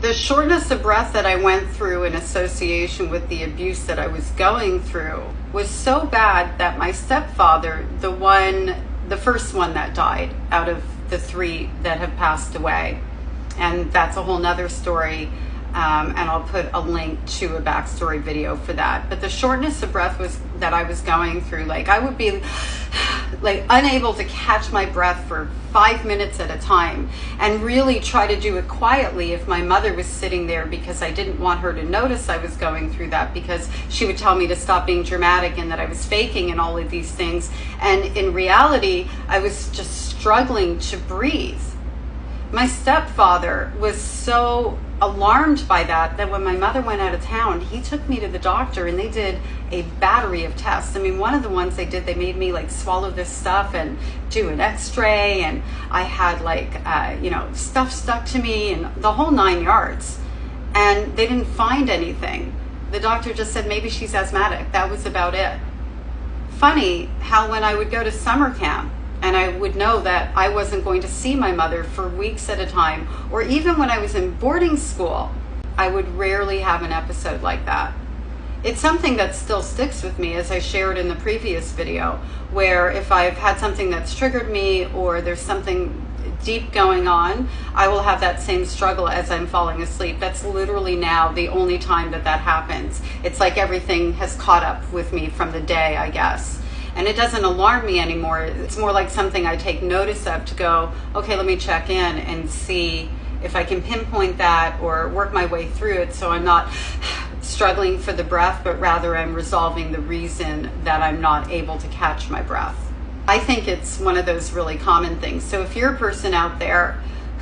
The shortness of breath that I went through in association with the abuse that I was going through was so bad that my stepfather, the first one that died out of the 3 that have passed away, and that's a whole nother story, and I'll put a link to a backstory video for that. But the shortness of breath that I was going through, like I would be like unable to catch my breath for 5 minutes at a time, and really try to do it quietly if my mother was sitting there, because I didn't want her to notice I was going through that, because she would tell me to stop being dramatic and that I was faking and all of these things. And in reality, I was just struggling to breathe. My stepfather was so alarmed by that when my mother went out of town, he took me to the doctor and they did a battery of tests. I mean, one of the ones they did, they made me like swallow this stuff and do an x-ray, and I had like, stuff stuck to me and the whole 9 yards. And they didn't find anything. The doctor just said, maybe she's asthmatic. That was about it. Funny how when I would go to summer camp, and I would know that I wasn't going to see my mother for weeks at a time, or even when I was in boarding school, I would rarely have an episode like that. It's something that still sticks with me, as I shared in the previous video, where if I've had something that's triggered me or there's something deep going on, I will have that same struggle as I'm falling asleep. That's literally now the only time that happens. It's like everything has caught up with me from the day, I guess. And it doesn't alarm me anymore. It's more like something I take notice of to go, okay, let me check in and see if I can pinpoint that or work my way through it, so I'm not struggling for the breath, but rather I'm resolving the reason that I'm not able to catch my breath. I think it's one of those really common things. So if you're a person out there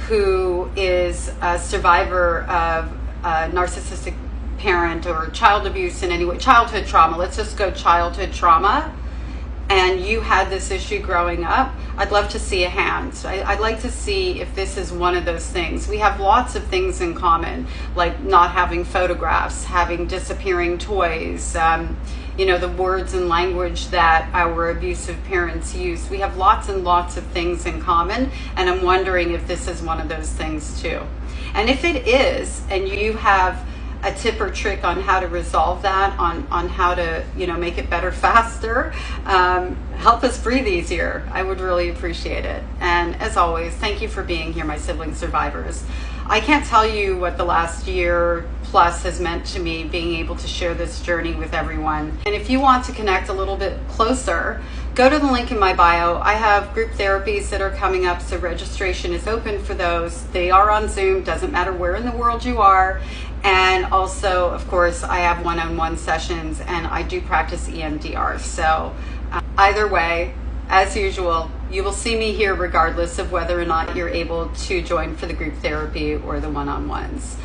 who is a survivor of a narcissistic parent or child abuse in any way, childhood trauma, let's just go childhood trauma, and you had this issue growing up, I'd love to see a hand. I'd like to see if this is one of those things. We have lots of things in common, like not having photographs, having disappearing toys, the words and language that our abusive parents used. We have lots and lots of things in common, and I'm wondering if this is one of those things too. And if it is, and you have a tip or trick on how to resolve that, on how to make it better faster, help us breathe easier. I would really appreciate it. And as always, thank you for being here, my sibling survivors. I can't tell you what the last year plus has meant to me, being able to share this journey with everyone. And if you want to connect a little bit closer, go to the link in my bio. I have group therapies that are coming up, so registration is open for those. They are on Zoom, doesn't matter where in the world you are. And also, of course, I have one-on-one sessions, and I do practice EMDR. So either way, as usual, you will see me here regardless of whether or not you're able to join for the group therapy or the one-on-ones.